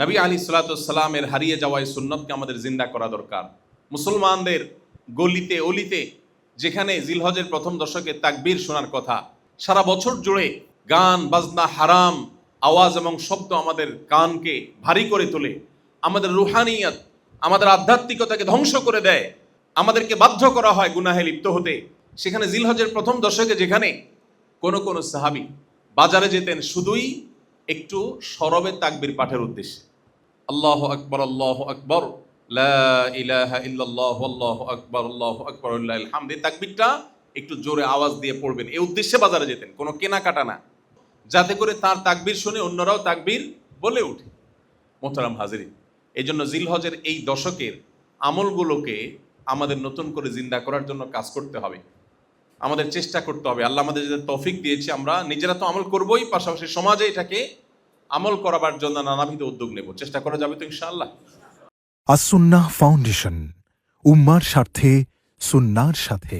নবী আলাইহিসসালামের হারিয়ে যাওয়া এই সুন্নতকে আমাদের জিন্দা করা দরকার। মুসলমানদের গলিতে অলিতে যেখানে জিলহজের প্রথম দশকে তাকবীর শোনার কথা, সারা বছর জুড়ে গান বাজনা হারাম আওয়াজ এবং শব্দ আমাদের কানকে ভারী করে তোলে, আমাদের রুহানিয়াত আমাদের আধ্যাত্মিকতাকে ধ্বংস করে দেয়, আমাদেরকে বাধ্য করা হয় গুনাহে লিপ্ত হতে। সেখানে জিলহজের প্রথম দশকে যেখানে কোন সাহাবী বাজারে যেতেন শুধুই একটু সরবে তাকবীর পাঠের উদ্দেশ্যে, আল্লাহু আকবার আল্লাহু আকবার লা ইলাহা ইল্লাল্লাহু আল্লাহু আকবার লিল্লাহিল হামদ, এই তাকবীরটা একটু জোরে আওয়াজ দিয়ে পড়বেন, এই উদ্দেশ্যে বাজারে যেতেন, কোনো কেনাকাটা না, যাতে করে তার তাকবীর শুনে অন্যরাও তাকবীর বলে ওঠে। মোহতারাম হাজিরিন, এই জন্য জিলহজের এই দশকের আমলগুলোকে আমাদের নতুন করে জিন্দা করার জন্য কাজ করতে হবে, আমাদের চেষ্টা করতে হবে। আল্লাহ আমাদের যে তৌফিক দিয়েছে, আমরা নিজেরা তো আমল করবই, পাশাপাশি সমাজে এটাকে আমল করাবার জন্য নানাবিধ উদ্যোগ নেব। চেষ্টা করা যাবে তো ইনশাআল্লাহ। আস-সুন্নাহ ফাউন্ডেশন, উম্মার স্বার্থে সুন্নাহর সাথে।